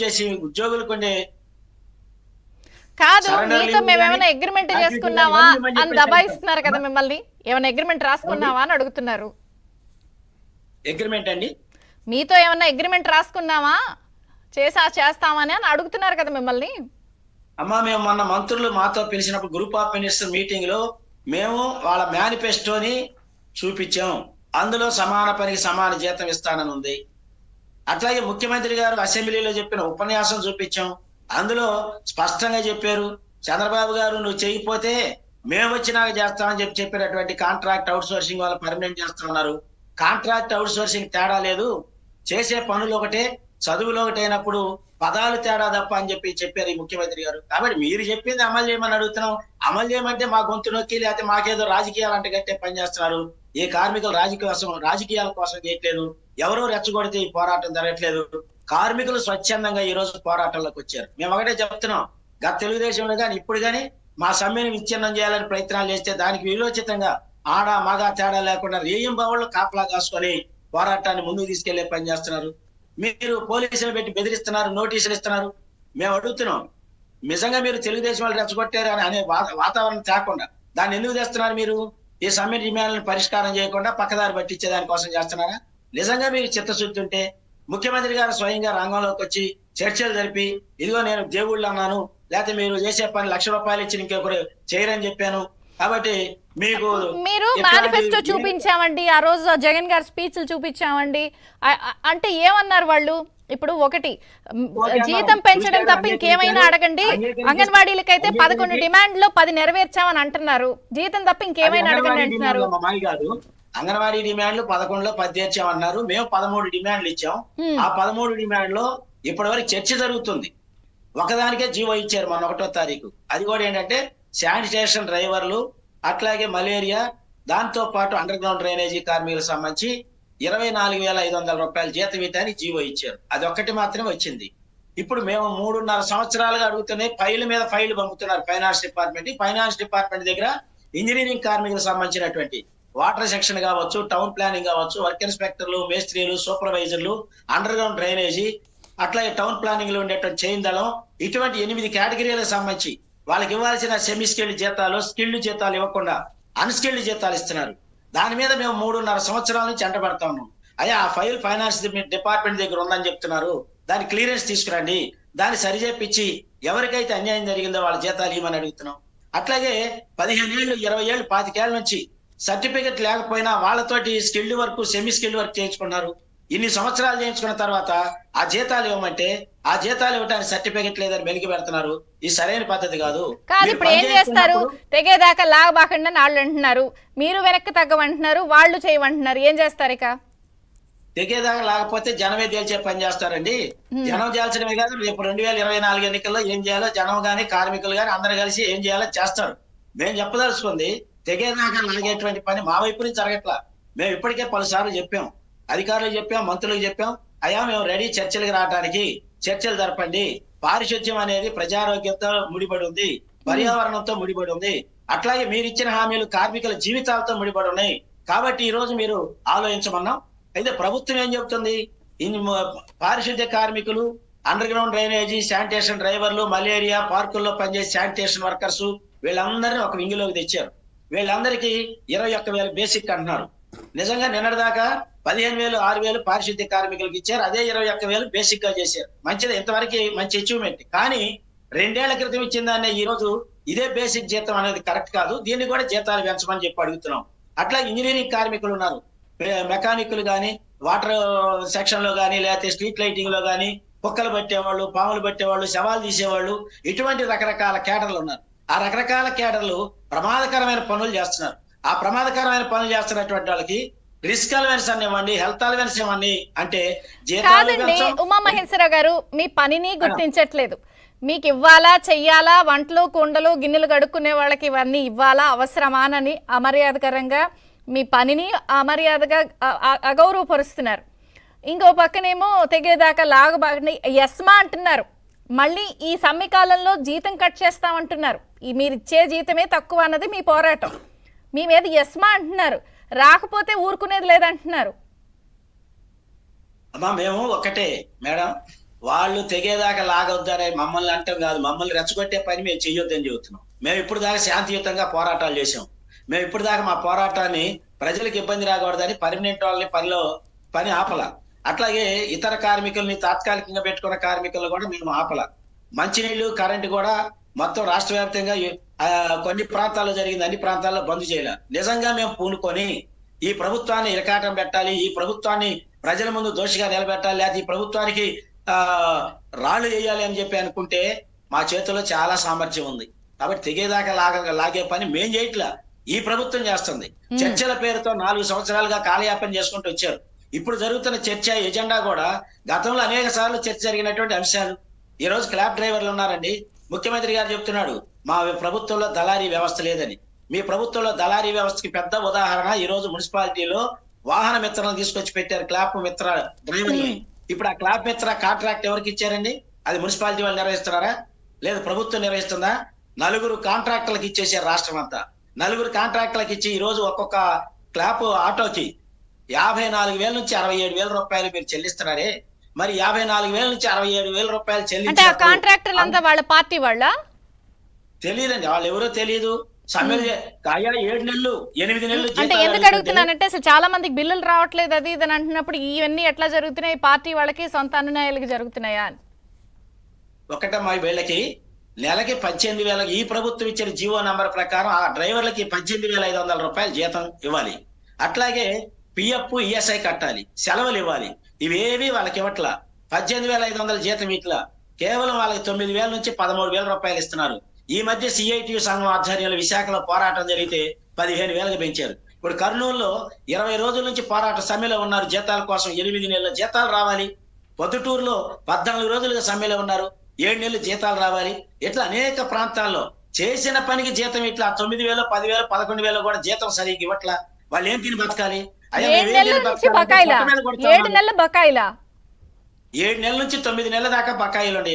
చేసి ఉద్యోగులకు ఉండే కాదు, మీతో మేమేమైనా అగ్రిమెంట్ చేసుకున్నావా అని దబాయిస్తున్నారు కదా మిమ్మల్ని. ఏమైనా అగ్రిమెంట్ రాసుకున్నావా అని అడుగుతున్నారు. అగ్రిమెంట్ అండి, మీతో ఏమన్నా అగ్రిమెంట్ రాసుకున్నావా చేస్తామని అని అడుగుతున్నారు కదా మిమ్మల్ని. అమ్మా మేము మొన్న మంత్రులు మాతో పిలిచినప్పుడు గ్రూప్ ఆఫ్ మినిస్టర్ మీటింగ్ లో మేము వాళ్ళ మేనిఫెస్టోని చూపించాం. అందులో సమాన పనికి సమాన జీతం ఇస్తానని ఉంది. అట్లాగే ముఖ్యమంత్రి గారు అసెంబ్లీలో చెప్పిన ఉపన్యాసం చూపించాం. అందులో స్పష్టంగా చెప్పారు, చంద్రబాబు గారు నువ్వు చేయకపోతే మేము వచ్చినాక చేస్తామని చెప్పినటువంటి కాంట్రాక్ట్ అవుట్ సోర్సింగ్ వాళ్ళు పర్మనెంట్ చేస్తున్నారు. కాంట్రాక్ట్ అవుట్ సోర్సింగ్ తేడా లేదు, చేసే పనులు ఒకటే, చదువులు ఒకటి అయినప్పుడు పదాలు తేడా తప్ప అని చెప్పారు ఈ ముఖ్యమంత్రి గారు. కాబట్టి మీరు చెప్పింది అమలు చేయమని అడుగుతున్నాం. అమలు చేయమంటే మా గొంతు నొక్కి లేకపోతే మాకేదో రాజకీయాలు అంటే కట్టే పని చేస్తున్నారు. ఈ కార్మికులు రాజకీయాల కోసం చేయట్లేదు, ఎవరో రెచ్చగొడితే ఈ పోరాటం జరగట్లేదు. కార్మికులు స్వచ్ఛందంగా ఈ రోజు పోరాటంలోకి వచ్చారు. మేము ఒకటే చెప్తున్నాం, గత తెలుగుదేశంలో కానీ ఇప్పుడు కానీ మా సమ్మెను విచ్ఛిన్నం చేయాలని ప్రయత్నాలు చేస్తే దానికి విలోచితంగా ఆడ మగ తేడా లేకుండా రేయింబావుళ్ళు కాపలా కాసుకొని పోరాటాన్ని ముందుకు తీసుకెళ్లే పని చేస్తున్నారు. మీరు పోలీసులు పెట్టి బెదిరిస్తున్నారు, నోటీసులు ఇస్తున్నారు. మేము అడుగుతున్నాం, నిజంగా మీరు తెలుగుదేశం వాళ్ళు రెచ్చగొట్టారు అని అనే వాతావరణం తేకుండా దాన్ని ఎందుకు చేస్తున్నారు? మీరు ఈ సమ్మె డిమాండ్లను పరిష్కారం చేయకుండా పక్కదారి పట్టించే దానికోసం చేస్తున్నారా? నిజంగా మీరు చిత్తశుద్ధి ఉంటే ముఖ్యమంత్రి గారు స్వయంగా రంగంలోకి వచ్చి చర్చలు జరిపి, ఇదిగో నేను దేవుళ్ళు అన్నాను, లేకపోతే మీరు చేసే పని ₹1,00,000 ఇచ్చి ఇంకొకరు చేయరని చెప్పాను, కాబట్టి మీకు మీరు మేనిఫెస్టో చూపించామండి, ఆ రోజు జగన్ గారి స్పీచ్లు చూపించామండి అంటే ఏమన్నారు వాళ్ళు? ఇప్పుడు ఒకటి జీతం పెంచడం తప్ప ఇంకేమైనా అడగండి, అంగన్వాడీలకైతే 11 డిమాండ్లో 10 నెరవేర్చామని అంటున్నారు, జీతం తప్ప ఇంకేమైనా అడగండి అంటున్నారు. అంగన్వాడీ డిమాండ్లు 11లో 10 తీర్చామన్నారు. మేము 13 డిమాండ్లు ఇచ్చాం. ఆ 13 డిమాండ్లో ఇప్పటి వరకు చర్చ జరుగుతుంది. ఒకదానికే జీవో ఇచ్చారు మన 1వ తారీఖు. అది కూడా ఏంటంటే శానిటేషన్ డ్రైవర్లు, అట్లాగే మలేరియా, దాంతో పాటు అండర్ గ్రౌండ్ డ్రైనేజీ కార్మికులకు సంబంధించి ₹24,500 జీతం ఇవ్వడానికి జీవో ఇచ్చారు. అది ఒక్కటి మాత్రమే వచ్చింది. ఇప్పుడు మేము 3.5 సంవత్సరాలుగా అడుగుతున్నాయి, ఫైల్ మీద ఫైల్ పంపుతున్నారు ఫైనాన్స్ డిపార్ట్మెంట్. ఫైనాన్స్ డిపార్ట్మెంట్ దగ్గర ఇంజనీరింగ్ కార్మికులకు సంబంధించినటువంటి వాటర్ సెక్షన్ కావచ్చు, టౌన్ ప్లానింగ్ కావచ్చు, వర్క్ ఇన్స్పెక్టర్లు, మేస్త్రీలు, సూపర్వైజర్లు, అండర్ గ్రౌండ్ డ్రైనేజీ, అట్లాగే టౌన్ ప్లానింగ్ లో ఉండేటువంటి చైన్ దళం, ఇటువంటి 8 కేటగిరీలకు సంబంధించి వాళ్ళకి ఇవ్వాల్సిన సెమీ స్కిల్డ్ జీతాలు, స్కిల్డ్ జీతాలు ఇవ్వకుండా అన్స్కిల్డ్ జీతాలు ఇస్తున్నారు. దాని మీద మేము 3.5 సంవత్సరాల నుంచి ఎంటబడతా ఉన్నాం. అయ్యా ఆ ఫైల్ ఫైనాన్స్ డిపార్ట్మెంట్ దగ్గర ఉందని చెప్తున్నారు, దాని క్లియరెన్స్ తీసుకురండి, దాన్ని సరిచేపించి ఎవరికైతే అన్యాయం జరిగిందో వాళ్ళ జీతాలు ఇవ్వమని అడుగుతున్నాం. అట్లాగే 15 ఏళ్ళు, 20 ఏళ్ళు, 25 ఏళ్ళ నుంచి సర్టిఫికెట్ లేకపోయినా వాళ్ళతోటి skilled work, semi skilled work చేయించుకున్నారు. ఇన్ని సంవత్సరాలు చేయించుకున్న తర్వాత ఆ జీతాలు ఇవ్వమంటే ఆ జీతాలు ఇవ్వడానికి సర్టిఫికెట్ లేదని వెలికి పెడుతున్నారు. ఇది సరైన పద్ధతి కాదు. ఇప్పుడు ఏం చేస్తారు? తెగేదాకా లాగబాకండి అని వాళ్ళు అంటున్నారు, మీరు వెనక్కి తగ్గమంటున్నారు, వాళ్ళు చేయమంటున్నారు, ఏం చేస్తారు? ఇక తెగేదాకా లేకపోతే జనమే తేల్చే పని చేస్తారండి. జనం చేయాల్సినవి కాదు. రేపు 2024 ఎన్నికల్లో ఏం చేయాలో జనం గాని కార్మికులు గాని అందరు కలిసి ఏం చేయాలో చేస్తారు. మేము చెప్పదలుచుకుంది తెగేదాకా లాగేటువంటి పని మా వైపు నుంచి జరగట్లా. మేము ఇప్పటికే పలుసార్లు చెప్పాం, అధికారులకు చెప్పాం, మంత్రులకు చెప్పాం, అయ్యా మేము రెడీ చర్చలకు రావడానికి, చర్చలు జరపండి. పారిశుద్ధ్యం అనేది ప్రజారోగ్యంతో ముడిపడి ఉంది, పర్యావరణంతో ముడిపడి ఉంది, అట్లాగే మీరు ఇచ్చిన హామీలు కార్మికుల జీవితాలతో ముడిపడి ఉన్నాయి. కాబట్టి ఈ రోజు మీరు ఆలోచించమన్నాం. అయితే ప్రభుత్వం ఏం చెబుతుంది? పారిశుద్ధ్య కార్మికులు, అండర్ గ్రౌండ్ డ్రైనేజీ, శానిటేషన్ డ్రైవర్లు, మలేరియా, పార్కుల్లో పనిచేసే శానిటేషన్ వర్కర్స్, వీళ్ళందరినీ ఒక వింగిలోకి తెచ్చారు. వీళ్ళందరికీ 21,000 బేసిక్ అంటున్నారు. నిజంగా నిన్నటిదాకా 15,000, 6,000 పారిశుద్ధ్య కార్మికులకు ఇచ్చారు. అదే 21,000 బేసిక్ గా చేశారు. మంచిది, ఇంతవరకు మంచి అచీవ్మెంట్. కానీ 2 ఏళ్ల క్రితం ఇచ్చిన దాన్ని ఈ రోజు ఇదే బేసిక్ జీతం అనేది కరెక్ట్ కాదు, దీన్ని కూడా జీతాలు పెంచమని చెప్పి అడుగుతున్నాం. అట్లా ఇంజనీరింగ్ కార్మికులు ఉన్నారు, మెకానికులు గాని, వాటర్ సెక్షన్ లో గాని, లేకపోతే స్ట్రీట్ లైటింగ్ లో గాని, కుక్కలు పట్టేవాళ్ళు, పాములు పట్టేవాళ్ళు, శవాలు తీసేవాళ్ళు, ఇటువంటి రకరకాల కేడర్లు ఉన్నారు. ఆ రకరకాల కేడర్లు ప్రమాదకరమైన పనులు చేస్తున్నారు. ఆ ప్రమాదకరమైన పనులు చేస్తున్నటువంటి వాళ్ళకి రిస్క్ అలవెన్స్ అనివ్వండి, హెల్త్ అలవెన్స్ ఇవ్వండి అంటే కాదండి. ఉమామహేశ్వరరావు గారు మీ పనిని గుర్తించట్లేదు. మీకు ఇవ్వాలా, చెయ్యాలా, వంటలు, కుండలు, గిన్నెలు కడుక్కునే వాళ్ళకి ఇవన్నీ ఇవ్వాలా, అవసరమానని అమర్యాదకరంగా మీ పనిని అమర్యాదగా అగౌరవపరుస్తున్నారు. ఇంకో పక్కనేమో తెగేదాకా లాగబాగండి ఎస్మా అంటున్నారు. మళ్ళీ ఈ సమ్మె కాలంలో జీతం కట్ చేస్తామంటున్నారు. మీరు ఇచ్చే జీతమే తక్కువ అన్నది మీ పోరాటం. మీ మీద ఎస్మా అంటున్నారు, రాకపోతే ఊరుకునేది లేదంటున్నారు. అమ్మా మేము ఒకటే మేడం, వాళ్ళు తెగేదాకా లాగొద్దని మమ్మల్ని అంటాం కాదు, మమ్మల్ని రెచ్చగొట్టే పని మేము చెయ్యొద్దని చెబుతున్నాం. మేము ఇప్పుడు దాకా శాంతియుతంగా పోరాటాలు చేసాం. మేము ఇప్పుడు దాకా మా పోరాటాన్ని ప్రజలకు ఇబ్బంది రాకూడదని పర్మనెంట్ వాళ్ళని పని ఆపల. అట్లాగే ఇతర కార్మికుల్ని తాత్కాలికంగా పెట్టుకున్న కార్మికులను కూడా మేము ఆపల. మంచినీళ్లు, కరెంటు కూడా మొత్తం రాష్ట్ర వ్యాప్తంగా కొన్ని ప్రాంతాల్లో జరిగింది, అన్ని ప్రాంతాల్లో బంద్ చేయాలి. నిజంగా మేము పూనుకొని ఈ ప్రభుత్వాన్ని ఇరకాటం పెట్టాలి, ఈ ప్రభుత్వాన్ని ప్రజల ముందు దోషిగా నిలబెట్టాలి, లేదా ఈ ప్రభుత్వానికి రాళ్ళు వేయాలి అని చెప్పి అనుకుంటే మా చేతుల్లో చాలా సామర్థ్యం ఉంది. కాబట్టి తెగేదాకా లాగే పని మేం చేయట్లా, ఈ ప్రభుత్వం చేస్తుంది. చర్చల పేరుతో 4 సంవత్సరాలుగా కాలయాపన చేసుకుంటూ వచ్చారు. ఇప్పుడు జరుగుతున్న చర్చ ఎజెండా కూడా గతంలో అనేక సార్లు చర్చ జరిగినటువంటి అంశాలు. ఈ రోజు క్లాబ్ డ్రైవర్లు ఉన్నారండి, ముఖ్యమంత్రి గారు చెప్తున్నాడు మా ప్రభుత్వంలో దళారీ వ్యవస్థ లేదని. మీ ప్రభుత్వంలో దళారీ వ్యవస్థకి పెద్ద ఉదాహరణ ఈ రోజు మున్సిపాలిటీలో వాహన మిత్రాలను తీసుకొచ్చి పెట్టారు, క్లాబ్ మిత్ర డ్రైవర్లు. ఇప్పుడు ఆ క్లాబ్ మిత్ర కాంట్రాక్ట్ ఎవరికి ఇచ్చారండి? అది మున్సిపాలిటీ వాళ్ళు నిర్వహిస్తున్నారా? లేదు, ప్రభుత్వం నిర్వహిస్తుందా? 4 కాంట్రాక్టర్లకు ఇచ్చేసారు రాష్ట్రం అంతా. 4 కాంట్రాక్టర్లకు ఇచ్చి ఈ రోజు ఒక్కొక్క క్లాప్ ఆటోకి 54,000 నుంచి 67,000 రూపాయలు మీరు చెల్లిస్తున్నారే. మరి 54,000 నుంచి 67,000 రూపాయలు అంటే చెల్లించి ఆ కాంట్రాక్టర్లు అంతా వాళ్ళ పార్టీ వాళ్ళ తెలియదండి, వాళ్ళు ఎవరో తెలియదు. సమ్మె 7 నెలలు 8 నెలలు అంటే ఎందుకు అడుగుతున్నానంటే అసలు చాలా మందికి బిల్లులు రావట్లేదు అది ఇది అని అంటున్నప్పుడు ఇవన్నీ ఎట్లా జరుగుతున్నాయి? పార్టీ వాళ్ళకి సొంత అనునాయాలకి జరుగుతున్నాయా అని. ఒకటమ్మా, వీళ్ళకి నెలకి 18,000, ఈ ప్రభుత్వం ఇచ్చిన జీవో నంబర్ ప్రకారం ఆ డ్రైవర్లకి 18,500 రూపాయలు జీతం ఇవ్వాలి. అట్లాగే పిఎఫ్, ఈఎస్ఐ కట్టాలి, సెలవులు ఇవ్వాలి. ఇవేవి వాళ్ళకి ఇవ్వట్లా. 18,500 జీతం ఇట్లా కేవలం వాళ్ళకి 9,000 నుంచి 13,000 రూపాయలు ఇస్తున్నారు. ఈ మధ్య సిఐటియు సంఘం ఆధ్వర్యంలో విశాఖలో పోరాటం జరిగితే 15,000కి పెంచారు. ఇప్పుడు కర్నూలులో 20 రోజుల నుంచి పోరాట సమ్మెలో ఉన్నారు జీతాల కోసం. 8 నెలల జీతాలు రావాలి. పొద్దుటూరులో 14 రోజులుగా సమ్మెలో ఉన్నారు, 7 నెలలు జీతాలు రావాలి. ఇట్లా అనేక ప్రాంతాల్లో చేసిన పనికి జీతం ఇట్లా 9,000, 10,000, 11,000 కూడా జీతం సరిగ్గా ఇవ్వట్లా. వాళ్ళు ఏం తిని బతకాలి? 7 నెలల నుంచి బకాయిలా? 7 నెలల బకాయిలా? 7 నెలల నుంచి 9 నెలల దాకా బకాయిలు ఉన్నాయి.